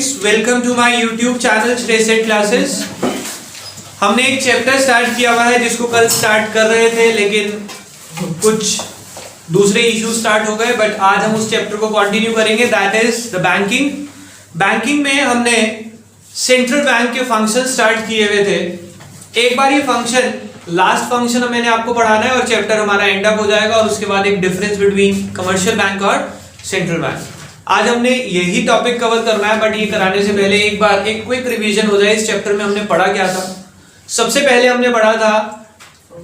Students, welcome to my YouTube channel श्रेयसेट classes. हमने एक चैप्टर स्टार्ट किया हुआ है जिसको कल स्टार्ट कर रहे थे, लेकिन कुछ दूसरे इश्यू स्टार्ट हो गए, बट आज हम उस चैप्टर को कंटिन्यू करेंगे, that is the banking. Banking में हमने सेंट्रल बैंक के फंक्शन स्टार्ट किए हुए थे। एक बार ये फंक्शन, लास्ट फंक्शन मैंने आपको पढ़ाना है और चैप्टर हमारा एंड अप हो जाएगा, और उसके बाद एक डिफरेंस बिटवीन कमर्शियल बैंक और सेंट्रल बैंक। आज हमने यही टॉपिक कवर करना है, बट ये कराने से पहले एक बार एक क्विक रिवीजन हो जाए। इस चैप्टर में हमने पढ़ा क्या था। सबसे पहले हमने पढ़ा था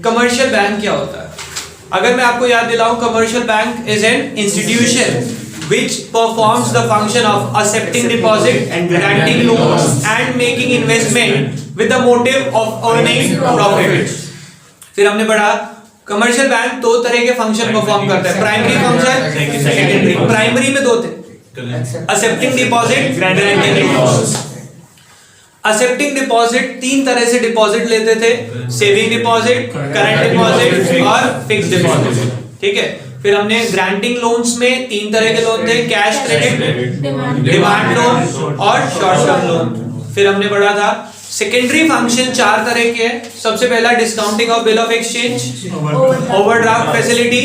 कमर्शियल बैंक क्या होता है। अगर मैं आपको याद दिलाऊं, commercial bank is an institution which performs the function of accepting deposit and granting loans and making investment with the motive of earning profit। फिर हमने पढ़ा कमर्शियल बैंक दो तरह के फंक्शन परफॉर्म करता है, प्राइमरी फंक्शन, सेकेंडरी। प्राइमरी में दो थे, accepting deposit, granting loans. Accepting deposit तीन तरह से डिपॉजिट लेते थे, सेविंग डिपॉजिट, करंट डिपॉजिट और फिक्स्ड डिपॉजिट। ठीक है। फिर हमने ग्रांटिंग लोन्स में तीन तरह के लोन थे, कैश क्रेडिट, डिमांड लोन और शॉर्ट टर्म लोन। फिर हमने पढ़ा था सेकेंडरी फंक्शन चार तरह के हैं। सबसे पहला discounting of bill of exchange, overdraft facility.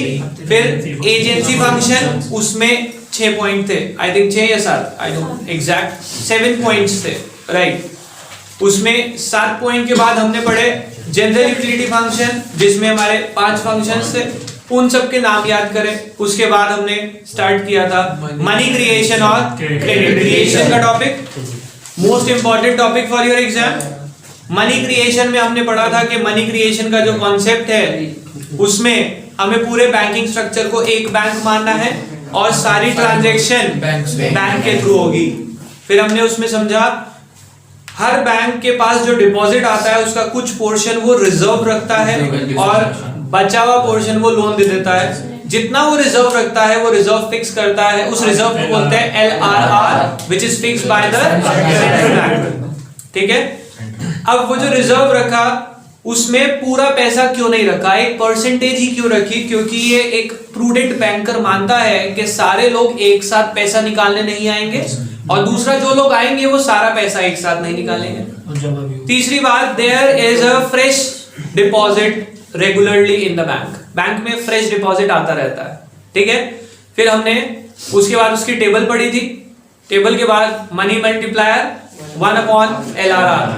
फिर एजेंसी फंक्शन, उसमें 6 पॉइंट थे, आई थिंक 6 या 7, आई डोंट एग्जैक्ट, 7 पॉइंट्स थे, राइट। उसमें 7 पॉइंट के बाद हमने पढ़े जनरल यूटिलिटी फंक्शन, जिसमें हमारे 5 फंक्शंस थे, उन सब के नाम याद करें। उसके बाद हमने स्टार्ट किया था मनी क्रिएशन और क्रेडिट क्रिएशन का topic, most important topic for your exam. Money creation में हमने पढ़ा था कि मनी क्रिएशन का जो कॉन्सेप्ट है, उसमें हमें पूरे बैंकिंग स्ट्रक्चर को एक बैंक मानना है और सारी ट्रांजैक्शन बैंक के थ्रू होगी। फिर हमने उसमें समझा हर बैंक के पास जो डिपॉजिट आता है उसका कुछ पोर्शन वो रिजर्व रखता है और बचा हुआ पोर्शन वो लोन दे देता है। जितना वो रिजर्व रखता है वो रिजर्व फिक्स करता है, उस रिजर्व को बोलते हैं LRR, which is fixed by the central bank. ठीक है। अब वो जो रिजर्व रखा उसमें पूरा पैसा क्यों नहीं रखा, एक परसेंटेज ही क्यों रखी, क्योंकि ये एक प्रूडेंट बैंकर मानता है कि सारे लोग एक साथ पैसा निकालने नहीं आएंगे, और दूसरा जो लोग आएंगे वो सारा पैसा एक साथ नहीं निकालेंगे। तीसरी बात, there is a fresh deposit regularly in the bank. Bank में फ्रेश डिपॉजिट आता रहता है। ठीक है। फिर हमने उसके बाद उसकी टेबल पढ़ी थी। टेबल के बाद मनी मल्टीप्लायर 1/LRR।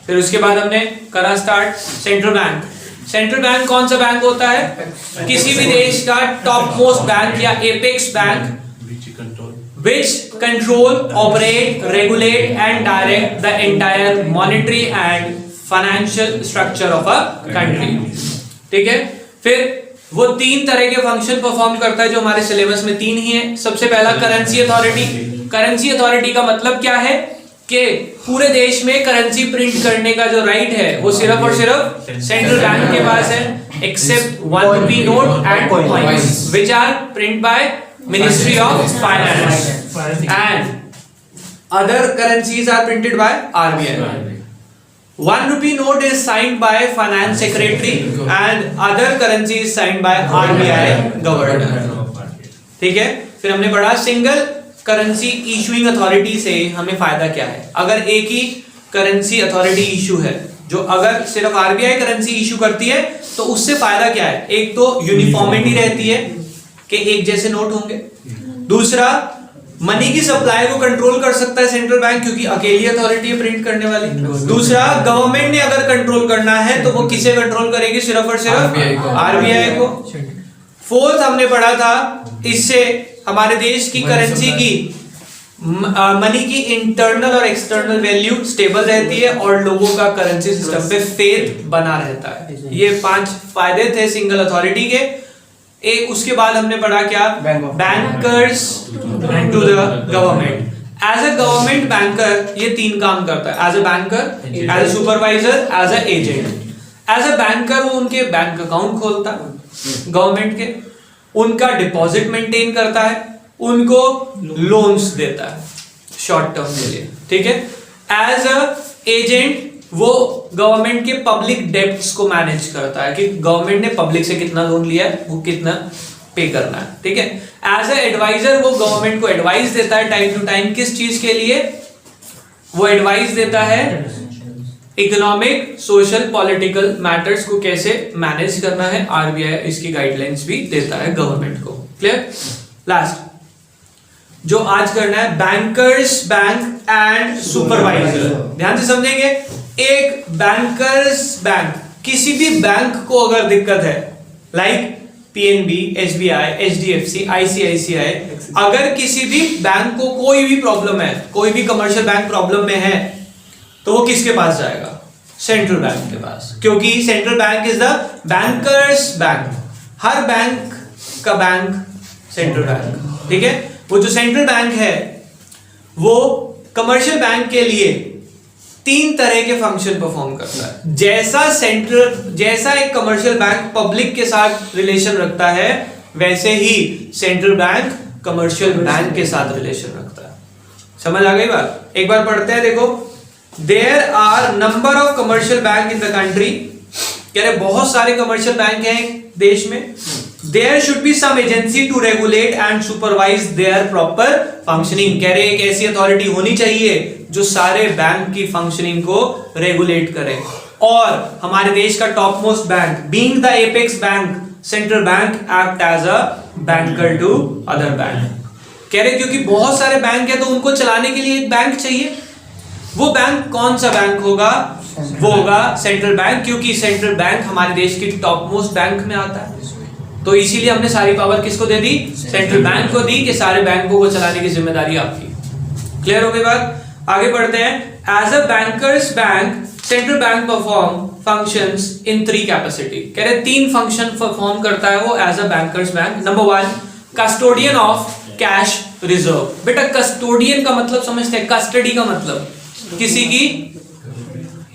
फिर उसके बाद हमने करा start central bank. Central bank कौन सा बैंक होता है, किसी भी देश का टॉप मोस्ट बैंक या apex bank, which control, operate, regulate and direct the entire monetary and financial structure of a country। ठीक है। फिर वो तीन तरह के फंक्शन परफॉर्म करता है जो हमारे सिलेबस में तीन ही है। सबसे पहला करेंसी अथॉरिटी। करेंसी अथॉरिटी का मतलब क्या है कि पूरे देश में करेंसी प्रिंट करने का जो राइट है वो सिर्फ और सिर्फ सेंट्रल बैंक के पास है, except 1 rupee note and coins which are print by Ministry of Finance and other currencies are printed by RBI। 1 rupee note is signed by Finance Secretary and other currency is signed by RBI Governor। ठीक है। फिर हमने पढ़ा single currency issuing authority से हमें फायदा क्या है। अगर एक ही करेंसी अथॉरिटी इशू है, जो अगर सिर्फ RBI करेंसी इशू करती है, तो उससे फायदा क्या है, एक तो यूनिफॉर्मिटी रहती है कि एक जैसे नोट होंगे। दूसरा, मनी की सप्लाई को कंट्रोल कर सकता है सेंट्रल बैंक, क्योंकि अकेली अथॉरिटी है प्रिंट करने वाली। दूसरा, गवर्नमेंट ने अगर कंट्रोल करना है तो वो किसे कंट्रोल करेगी, सिर्फ और सिर्फ RBI को। फोर्थ हमने पढ़ा था, इससे हमारे देश की करेंसी की मनी की इंटरनल और एक्सटर्नल वैल्यू स्टेबल रहती है और लोगों का करेंसी सिस्टम पे फेथ बना रहता है। ये 5 फायदे थे सिंगल अथॉरिटी के। एक उसके बाद हमने पढ़ा क्या, bankers to the government. As a government banker ये तीन काम करता है, as a banker, as a supervisor, as an agent. As a banker वो उनके बैंक अकाउंट खोलता है गवर्नमेंट के, उनका डिपॉजिट मेंटेन करता है, उनको लोन्स देता है शॉर्ट टर्म के लिए। ठीक है। एज अ एजेंट वो गवर्नमेंट के पब्लिक डेब्ट्स को मैनेज करता है कि गवर्नमेंट ने पब्लिक से कितना लोन लिया है, वो कितना पे करना है। ठीक है। एज ए एडवाइजर वो गवर्नमेंट को एडवाइस देता है टाइम टू टाइम, किस चीज के लिए, वो एडवाइस देता है इकोनॉमिक सोशल पॉलिटिकल मैटर्स को कैसे मैनेज करना है। आरबीआई इसकी गाइडलाइंस भी देता है गवर्नमेंट को। क्लियर। लास्ट जो आज करना है, बैंकर्स बैंक एंड सुपरवाइजर। ध्यान से समझेंगे। एक बैंकर्स बैंक, किसी भी बैंक को अगर दिक्कत है, like PNB, SBI, HDFC, ICICI, अगर किसी भी बैंक को कोई भी प्रॉब्लम है, कोई भी कमर्शियल बैंक प्रॉब्लम में है, तो वो किसके पास जाएगा? सेंट्रल बैंक के पास, क्योंकि central bank is the bankers bank. Her bank का बैंक सेंट्रल बैंक, ठीक है। वो जो सेंट्रल बैंक है वो कमर्शियल बैंक के लिए 3 तरह के फंक्शन परफॉर्म करता है। जैसा एक कमर्शियल बैंक पब्लिक के साथ रिलेशन रखता है, वैसे ही सेंट्रल बैंक कमर्शियल बैंक के साथ रिलेशन रखता है। समझ आ गई बात? एक बार पढ़ते हैं, देखो। There are number of commercial bank in the country. कह रहे बहुत सारे कमर्शियल बैंक हैं देश में। There should be some agency to regulate and supervise their proper functioning. कह रहे एक ऐसी अथॉरिटी होनी चाहिए जो सारे बैंक की फंक्शनिंग को रेगुलेट करे। और हमारे देश का top most bank, being the apex bank, central bank act as a banker to other bank. कह रहे क्योंकि बहुत सारे बैंक है तो उनको चलाने के लिए एक बैंक चाहिए। वो बैंक कौन सा बैंक होगा? वो होगा सेंट्रल बैंक, क्योंकि सेंट्रल बैंक हमारे देश की टॉप मोस्ट बैंक में आता है। तो इसीलिए हमने सारी पावर किसको दे दी? सेंट्रल बैंक को दी कि सारे बैंकों को चलाने की जिम्मेदारी आपकी। क्लियर हो गई बात? आगे बढ़ते हैं। As a bankers bank, central bank perform functions in 3 capacity. कह रहे 3 फंक्शन परफॉर्म करता है वो as a bankers bank. Number 1, custodian of cash reserve. बेटा कस्टोडियन का मतलब समझते हैं? कस्टडी का मतलब किसी की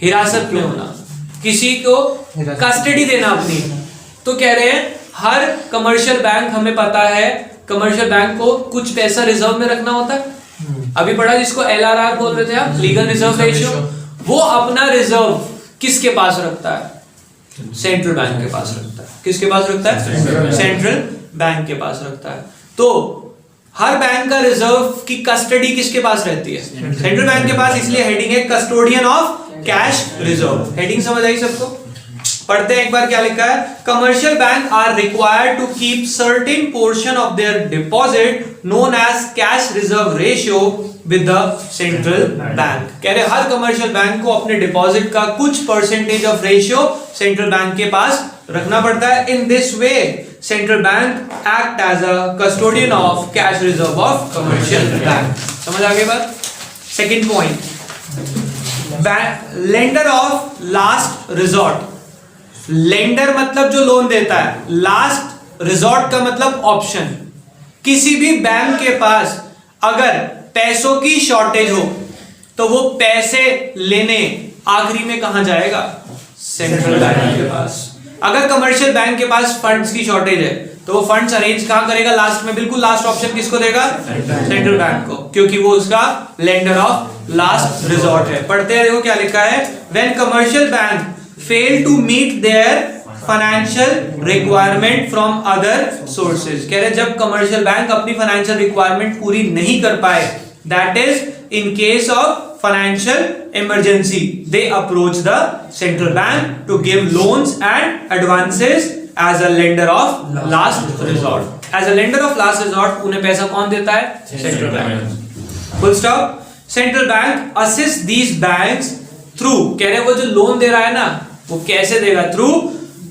हिरासत में होना, किसी को कस्टडी देना अपनी। तो कह रहे हैं हर कमर्शियल बैंक, हमें पता है कमर्शियल बैंक को कुछ पैसा रिजर्व में रखना होता है। अभी पढ़ा जिसको एलआरआर बोल रहे थे आप, लीगल रिजर्व रेशियो। वो अपना रिजर्व किसके पास रखता है? सेंट्रल बैंक के पास रखता है। किसके पास रखता है? सेंट्रल बैंक के पास रखता है। तो हर बैंक का रिजर्व की कस्टडी किसके पास रहती है? सेंट्रल बैंक के पास। इसलिए हेडिंग है custodian of cash reserve. Heading समझ आई सबको? पढ़ते हैं एक बार क्या लिखा है। Commercial bank are required to keep certain portion of their deposit known as cash reserve ratio with the central bank. कह रहे हर कमर्शियल बैंक को अपने डिपॉजिट का कुछ percentage of ratio central bank के पास रखना पड़ता है। In this way central bank act as a custodian of cash reserve of commercial bank. समझ आ गई बात? Second point, lender of last resort. Lender मतलब जो लोन देता है, लास्ट रिजॉर्ट का मतलब ऑप्शन। किसी भी बैंक के पास अगर पैसों की शॉर्टेज हो तो वो पैसे लेने आखिरी में कहां जाएगा? सेंट्रल बैंक के पास। अगर कमर्शियल बैंक के पास फंड्स की शॉर्टेज है तो वो फंड्स अरेंज कहां करेगा? लास्ट में। बिल्कुल लास्ट ऑप्शन किसको देगा? सेंट्रल बैंक को, क्योंकि वो उसका लेंडर ऑफ लास्ट रिजॉर्ट है। पढ़ते हैं, देखो क्या लिखा है। When commercial bank fail to meet their financial requirement from other sources. कह रहे जब कमर्शियल बैंक अपनी फाइनेंशियल रिक्वायरमेंट पूरी नहीं कर पाए, that is in case of financial emergency, they approach the central bank to give loans and advances as a lender of last resort. As a lender of last resort, उन्हें पैसा कौन देता है? Central bank. Full stop. Central bank assist these banks through, कह रहे वो जो loan दे रहा है ना, वो कैसे देगा? Through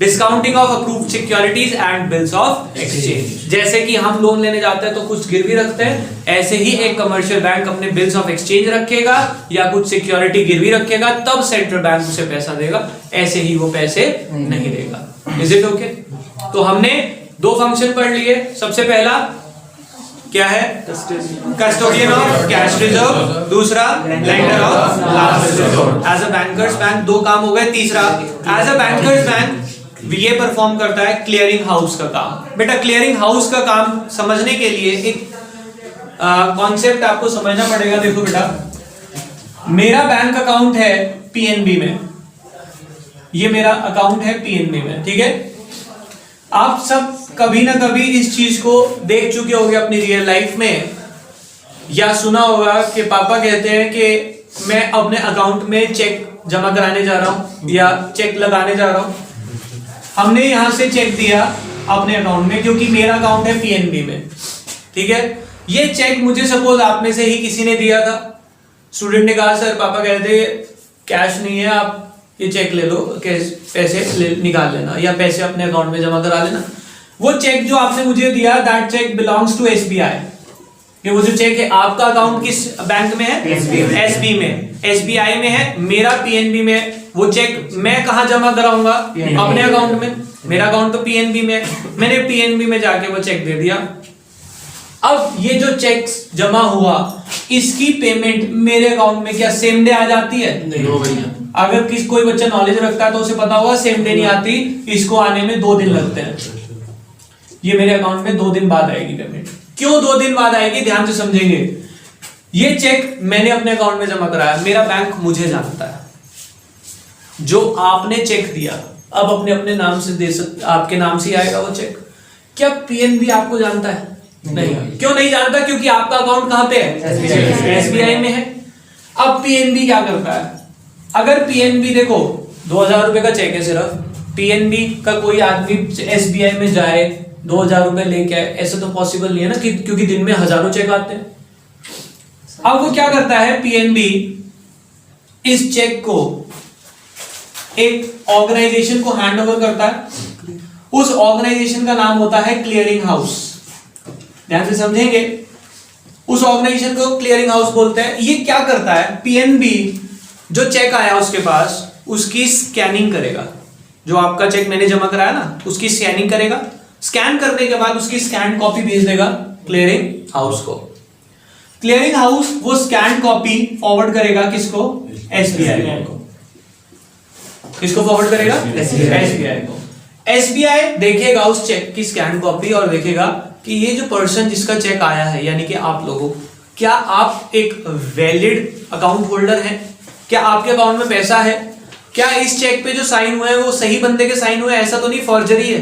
discounting of approved securities and bills of exchange. जैसे कि हम लोन लेने जाते हैं तो कुछ गिरवी रखते हैं, ऐसे ही एक कमर्शियल बैंक अपने बिल्स ऑफ एक्सचेंज रखेगा या कुछ सिक्योरिटी गिरवी रखेगा, तब सेंट्रल बैंक उसे पैसा देगा। ऐसे ही वो पैसे नहीं देगा। Is it okay? तो हमने 2 फंक्शन पढ़ लिए। सबसे पहला क्या है? Custodian of cash reserve. दूसरा lender of last resort. As a bankers bank 2 काम हो गए। तीसरा, एज अ बैंकर्स बैंक ये परफॉर्म करता है क्लियरिंग हाउस का काम। बेटा क्लियरिंग हाउस का काम समझने के लिए एक कॉन्सेप्ट आपको समझना पड़ेगा। देखो बेटा, मेरा बैंक अकाउंट है पीएनबी में, ये मेरा अकाउंट है पीएनबी में, ठीक है। आप सब कभी ना कभी इस चीज को देख चुके होंगे अपनी रियल लाइफ में, या सुना होगा कि पापा कहते हैं कि मैं अपने अकाउंट में चेक जमा कराने जा रहा हूं या चेक लगाने जा रहा हूं, हमने यहां से चेक दिया अपने अकाउंट में क्योंकि मेरा अकाउंट है पीएनबी में, ठीक है। ये चेक मुझे सपोज आप में से ही किसी ने दिया था, स्टूडेंट ने कहा सर पापा कहते कैश नहीं है, आप ये चेक ले लो, पैसे निकाल लेना या पैसे अपने अकाउंट में जमा करा लेना। वो चेक जो आपने मुझे दिया, that cheque belongs to SBI. ये वो जो चेक है, आपका अकाउंट किस बैंक में है? एसबी में, एसबीआई में है, मेरा पीएनबी में। वो चेक मैं कहां जमा कराऊंगा? अपने अकाउंट में। मेरा अकाउंट तो पीएनबी में, मैंने पीएनबी में जाके वो चेक दे दिया। अब ये जो चेक जमा हुआ, इसकी पेमेंट मेरे अकाउंट में क्या सेम डे आ जाती है? नहीं। अगर कोई बच्चा नॉलेज रखता है तो उसे पता होगा सेम डे नहीं आती, इसको आने में 2 दिन लगते हैं। ये मेरे अकाउंट में 2 दिन बाद आएगी पेमेंट। क्यों 2 दिन बाद आएगी? ध्यान से समझेंगे। ये चेक मैंने अपने अकाउंट में जमा कराया, मेरा बैंक मुझे जानता है। जो आपने चेक दिया अब अपने अपने नाम से दे सकते, आपके नाम से आएगा वो चेक। क्या पीएनबी आपको जानता है? नहीं। क्यों नहीं जानता? क्योंकि आपका अकाउंट कहां पे है? एसबीआई में है। अब पीएनबी क्या करता है? अगर पीएनबी देखो 2000 रुपए का चेक है सिर्फ, पीएनबी का कोई आदमी एसबीआई में जाए 2000 रुपए लेके आए, ऐसा तो पॉसिबल नहीं है ना, क्योंकि दिन में हजारों चेक आते हैं। अब वो क्या करता है? पीएनबी इस चेक को एक ऑर्गेनाइजेशन को हैंड ओवर करता है। उस ऑर्गेनाइजेशन का नाम होता है क्लियरिंग हाउस। ध्यान से समझेंगे, उस ऑर्गेनाइजेशन को क्लियरिंग हाउस बोलते हैं। ये क्या करता है? पीएनबी जो चेक आया उसके पास, उसकी स्कैनिंग करेगा। जो आपका चेक मैंने जमा कराया ना, उसकी स्कैनिंग करेगा। स्कैन करने के बाद उसकी स्कैन कॉपी भेज देगा क्लियरिंग हाउस को। क्लियरिंग हाउस वो स्कैन कॉपी फॉरवर्ड करेगा किसको? एसबीआई को। किसको फॉरवर्ड करेगा? एसबीआई को। एसबीआई देखेगा उस चेक की स्कैन कॉपी और देखेगा कि ये जो पर्सन जिसका चेक आया है, यानी कि आप लोगों, क्या आप एक वैलिड अकाउंट होल्डर हैं? क्या आपके अकाउंट में पैसा है? क्या इस चेक पे जो साइन हुए हैं वो सही बंदे के साइन हुए हैं? ऐसा तो नहीं फॉर्जरी है,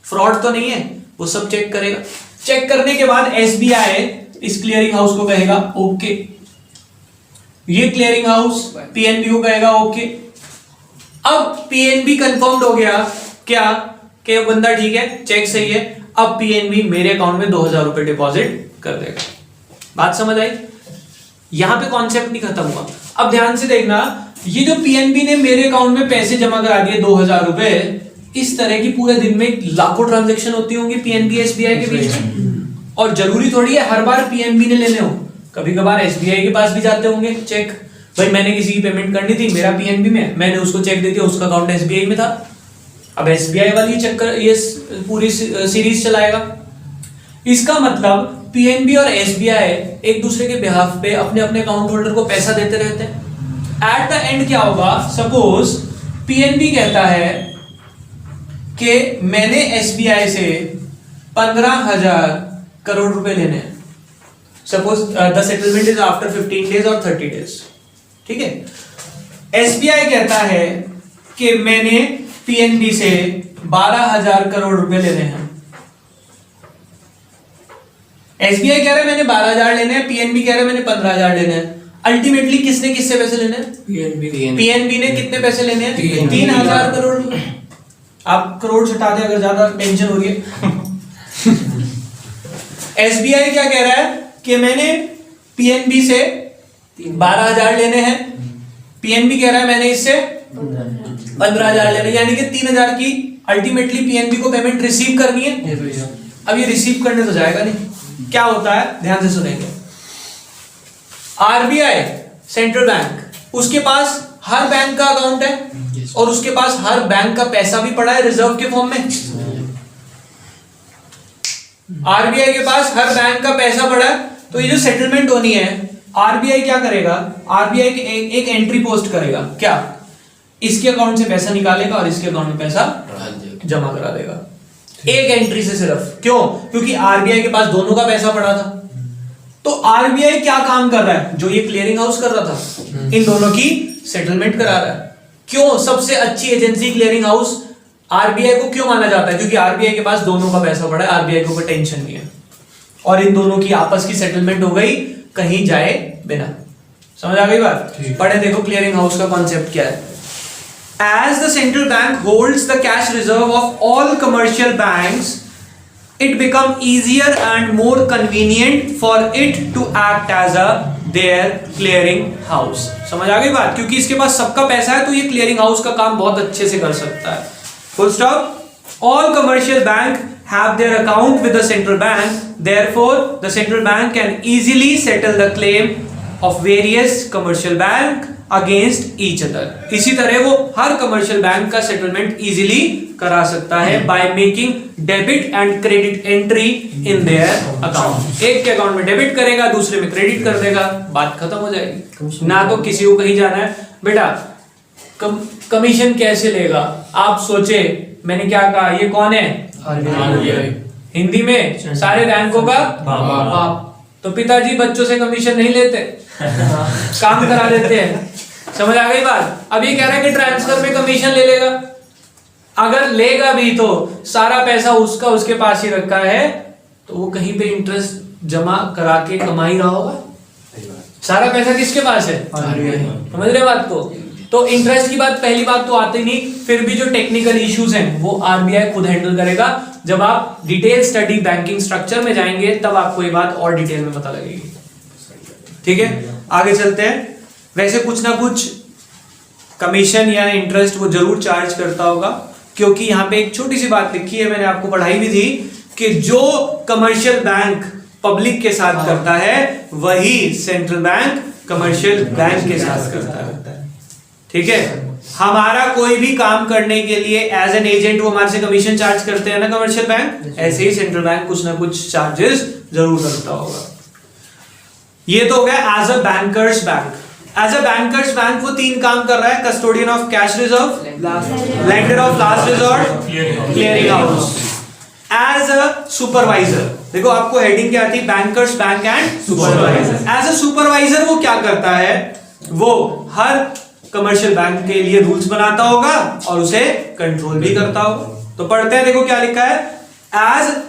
फ्रॉड तो नहीं है? वो सब चेक करेगा। चेक करने के बाद एसबीआई इस क्लियरिंग हाउस को कहेगा ओके। ये क्लियरिंग हाउस पीएनबी को कहेगा ओके। अब पीएनबी कंफर्म्ड हो गया क्या कि बंदा ठीक है, चेक सही है। अब पीएनबी मेरे अकाउंट में 2000 रुपए डिपॉजिट कर देगा। बात समझ आई? यहां पे कॉन्सेप्ट नहीं खत्म हुआ। अब ध्यान से देखना, ये जो पीएनबी ने मेरे अकाउंट में पैसे जमा करा दिए 2000 रुपए, इस तरह की पूरे दिन में लाखों ट्रांजैक्शन होती होंगी पीएनबी एसबीआई के बीच में। और जरूरी थोड़ी है हर बार पीएनबी ने लेने हो, कभी कभार एसबीआई के पास भी जाते होंगे चेक। भाई मैंने किसी की पेमेंट करनी थी, मेरा पीएनबी में, मैंने उसको चेक दे दिया, उसका अकाउंट एसबीआई में था। अब एसबीआई वाली चक्कर ये पूरी सीरीज चलाएगा। इसका मतलब पीएनबी और एसबीआई एक दूसरे के बिहाफ पे अपने अपने अकाउंट होल्डर को पैसा देते रहते हैं। एट द एंड क्या होगा? सपोज पीएनबी कहता है कि मैंने एसबीआई से 15,000 करोड़ रुपए लेने हैं। Suppose the settlement is after 15 days और 30 डेज, ठीक है। एसबीआई कहता है कि मैंने पीएनबी से 12,000 करोड़ रुपए लेने हैं। एसबीआई कह रहा है मैंने 12,000 लेने हैं, पीएनबी कह रहा है मैंने 15,000 लेने हैं। अल्टीमेटली किसने किससे पैसे लेने हैं? पीएनबी ने कितने पैसे लेने हैं? 3,000 करोड़। आप करोड़ छटा दे अगर ज्यादा टेंशन हो रही है। एसबीआई क्या कह रहा है कि मैंने पीएनबी से 12,000 लेने हैं, पीएनबी कह रहा है मैंने इससे 15,000 लेने, यानी कि 3,000 की अल्टीमेटली पीएनबी को पेमेंट रिसीव करनी है। अब ये रिसीव करने तो जाएगा नहीं। क्या होता है? ध्यान से सुनेंगे। आरबीआई सेंट्रल बैंक, उसके पास हर बैंक का अकाउंट है और उसके पास हर बैंक का पैसा भी पड़ा है रिजर्व के फॉर्म में। आरबीआई के पास हर बैंक का पैसा पड़ा है, तो ये जो सेटलमेंट होनी है, आरबीआई क्या करेगा? आरबीआई एक एंट्री पोस्ट करेगा। क्या? इसके अकाउंट से पैसा निकालेगा और इसके अकाउंट में पैसा जमा करा देगा, एक एंट्री से सिर्फ। क्यों? क्योंकि आरबीआई के पास दोनों का पैसा पड़ा था। तो आरबीआई क्या काम कर रहा है? जो ये क्लियरिंग हाउस कर रहा था, इन दोनों की सेटलमेंट करा रहा है। क्यों? सबसे अच्छी एजेंसी क्लियरिंग हाउस आरबीआई को क्यों माना जाता है? क्योंकि आरबीआई के पास दोनों का पैसा पड़ा है, आरबीआई को कोई टेंशन नहीं है, और इन दोनों की आपस की सेटलमेंट हो गई कहीं जाए बिना। समझ आ गई बात? पढ़े देखो क्लियरिंग हाउस का कॉन्सेप्ट क्या है। As the central bank holds the cash reserve of all commercial banks, it become easier and more convenient for it to act as a their clearing house। समझ आ गई बात? क्योंकि इसके पास सबका पैसा है तो ये क्लियरिंग हाउस का काम बहुत अच्छे से कर सकता है। Full stop। All commercial bank have their account with the central bank, therefore the central bank can easily settle the claim of various commercial bank against each other. इसी तरह वो हर कमर्शियल बैंक का सेटलमेंट इजीली करा सकता है by making debit and credit entry in their account. एक के account में डेबिट करेगा, दूसरे में क्रेडिट कर देगा, बात खत्म हो जाएगी। ना तो किसी को कहीं जाना है बेटा कमीशन कैसे लेगा, आप सोचे मैंने क्या कहा, ये कौन है? हिंदी में सारे बैंकों का बाप। तो पिताजी बच्चों से कमीशन नहीं लेते, काम करा देते हैं। समझ आ गई बात? अब ये कह रहा है कि ट्रांसफर में कमीशन ले लेगा, अगर लेगा भी तो सारा पैसा उसका उसके पास ही रखा है, तो वो कहीं पे इंटरेस्ट जमा करा के कमा ही रहा होगा। सारा पैसा किसके पास है? समझ रहे बात को? तो इंटरेस्ट की बात पहली बात तो आती नहीं, फिर भी जो टेक्निकल इश्यूज हैं वो आरबीआई खुद हैंडल करेगा। जब आप डिटेल स्टडी बैंकिंग स्ट्रक्चर में जाएंगे तब आपको ये बात और डिटेल में पता लगेगी। ठीक है, आगे चलते हैं। वैसे कुछ ना कुछ कमीशन या इंटरेस्ट वो जरूर चार्ज करता होगा, क्योंकि यहाँ पे एक छोटी सी बात लिखी है, मैंने आपको पढ़ाई भी थी कि जो कमर्शियल बैंक पब्लिक के साथ करता है वही सेंट्रल बैंक कमर्शियल बैंक के साथ करता है। ठीक है, हमारा कोई भी काम करने के लिए एज एन एजेंट वो हमारे से कमीशन चार्ज करते हैं ना कमर्शियल बैंक, ऐसे ही सेंट्रल बैंक कुछ ना कुछ चार्जेस जरूर करता होगा। ये तो हो गया as a bankers bank. As a bankers bank वो तीन काम कर रहा है, custodian of cash reserve, lender of last resort, clearing house. As a supervisor, देखो आपको हेडिंग क्या आती है, bankers bank and supervisor. As a supervisor वो क्या करता है, वो हर कमर्शियल बैंक के लिए रूल्स बनाता होगा और उसे कंट्रोल भी करता होगा। तो पढ़ते हैं, देखो क्या लिखा है, as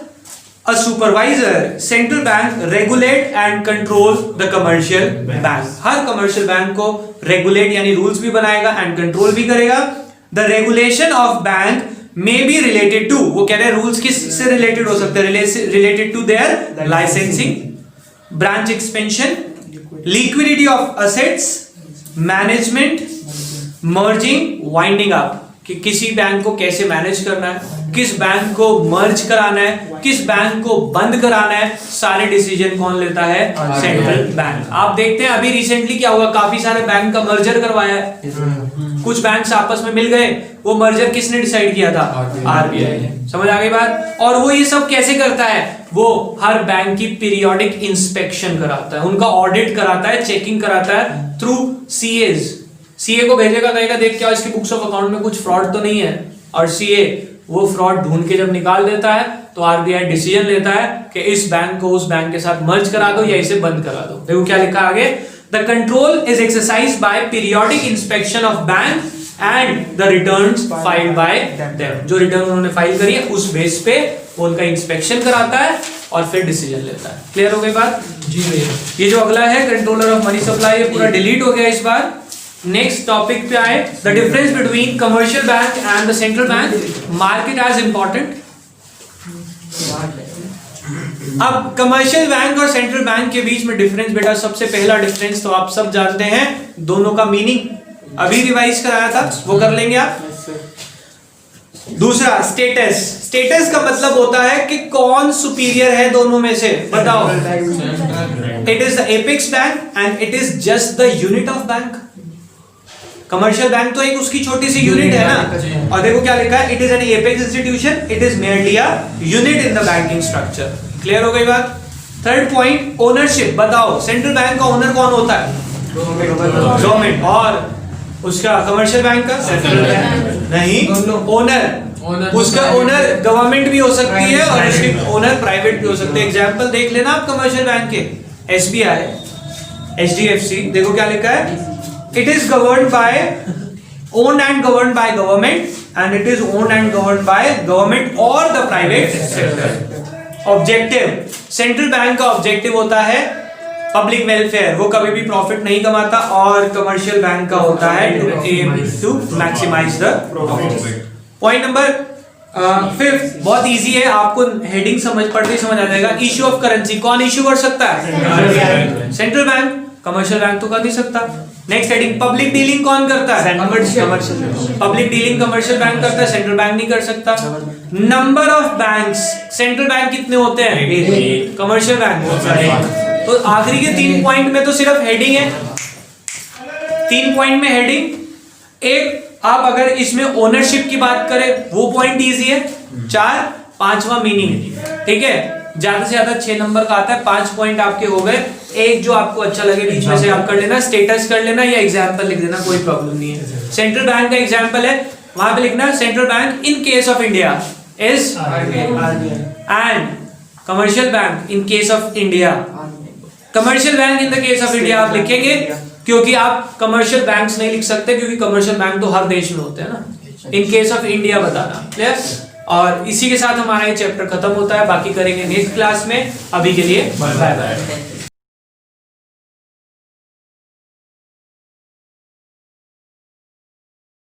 a supervisor central bank regulate and control the commercial bank। Her commercial bank को रेगुलेट यानी रूल्स भी बनाएगा एंड कंट्रोल भी करेगा। the regulation of bank may be related to, वो कह रहे हैं रूल्स किससे रिलेटेड हो सकते हैं, related to their licensing, branch expansion, liquidity of assets, management, merging, winding up, कि किसी बैंक को कैसे मैनेज करना है, किस बैंक को मर्ज कराना है, किस बैंक को बंद कराना है, सारे डिसीजन कौन लेता है? Central bank. आप देखते हैं अभी रिसेंटली क्या हुआ, काफी सारे बैंक का मर्जर करवाया है, कुछ बैंक्स आपस में मिल गए, वो मर्जर किसने डिसाइड किया था? आरबीआई ने। समझ आ गई बात? और वो ये सब कैसे करता है, वो हर बैंक की पीरियोडिक इंस्पेक्शन कराता है, उनका ऑडिट कराता है, चेकिंग कराता है थ्रू सीएज। सीए को भेजेगा, कहेगा देख क्या इसकी बुक्स ऑफ अकाउंट में कुछ फ्रॉड तो नहीं है, और सीए वो फ्रॉड ढूंढ के जब निकाल देता है तो आरबीआई डिसीजन लेता है कि इस बैंक को उस बैंक के साथ मर्ज करा दो या इसे बंद करा दो। देखो क्या लिखा आगे, the control is exercised by periodic inspection of bank and the returns filed by them. जो रिटर्न उन्होंने फाइल करी है उस बेस पे वो उनका इंस्पेक्शन कराता है और फिर डिसीजन लेता है। क्लियर हो गई बात? जी भैया। ये जो अगला है कंट्रोलर ऑफ मनी सप्लाई, ये पूरा डिलीट हो गया इस बार। नेक्स्ट टॉपिक पे आए, the difference between commercial bank and the central bank, mark it as important. अब कमर्शियल बैंक और सेंट्रल बैंक के बीच में डिफरेंस, बेटा सबसे पहला डिफरेंस तो आप सब जानते हैं, दोनों का मीनिंग अभी रिवाइज कराया था, वो कर लेंगे आप। दूसरा स्टेटस, स्टेटस का मतलब होता है कि कौन सुपीरियर है दोनों में से, बताओ। It is the apex bank and it is just the unit of bank. Commercial bank तो एक उसकी छोटी सी यूनिट है ना, और देखो क्या लिखा है, it is an apex institution, it is merely a unit in the banking structure. Clear हो गई बात? Third point, ownership. बताओ सेंट्रल बैंक का ओनर कौन होता है? गवर्नमेंट। और उसका कमर्शियल बैंक का? सेंट्रल बैंक नहीं, ओनर उसका ओनर गवर्नमेंट भी हो सकती है और उसके ओनर प्राइवेट भी हो सकते हैं। एग्जांपल देख लेना आप कमर्शियल बैंक के, एसबीआई, एचडीएफसी, देखो क्या लिखा है, it is governed by, owned and governed by government, and it is owned and governed by government or the private sector। Objective, central bank का ऑब्जेक्टिव होता है पब्लिक वेलफेयर, वो कभी भी प्रॉफिट नहीं कमाता, और कमर्शियल बैंक का होता है to maximise the profit. Point number 5 बहुत इजी है, आपको हेडिंग पढ़ते ही समझ आ जाएगा। इश्यू ऑफ करेंसी कौन इश्यू कर सकता है? Central bank. कमर्शियल बैंक तो कर नहीं सकता। नेक्स्ट हेडिंग पब्लिक डीलिंग कौन करता है? Commercial. Public dealing commercial bank करता है, सेंट्रल बैंक नहीं कर सकता। Number of banks, central bank कितने होते हैं? Commercial bank. तो आखिरी के 3 पॉइंट में तो सिर्फ हेडिंग है, 3 पॉइंट में हेडिंग। एक आप अगर इसमें ओनरशिप की बात करें वो पॉइंट इजी है। 4 5वां मीनिंग, ठीक है, ज्यादा से ज्यादा 6 नंबर का आता है। 5 पॉइंट आपके हो गए। एक जो आपको अच्छा लगे बीच में से आप कर लेना, स्टेटस कर लेना या एग्जाम्पल लिख देना, कोई प्रॉब्लम नहीं है। सेंट्रल बैंक का एग्जाम्पल है, वहां पे लिखना central bank in case of India is and commercial bank in case of India. Commercial bank in the case of India आप लिखेंगे क्योंकि आप कमर्शियल बैंक्स नहीं लिख सकते, क्योंकि कमर्शियल बैंक तो हर देश में होते हैं ना। इन केस ऑफ इंडिया बताना, क्लियर। और इसी के साथ हमारा ये चैप्टर खत्म होता है, बाकी करेंगे नेक्स्ट क्लास में। अभी के लिए बाय बाय।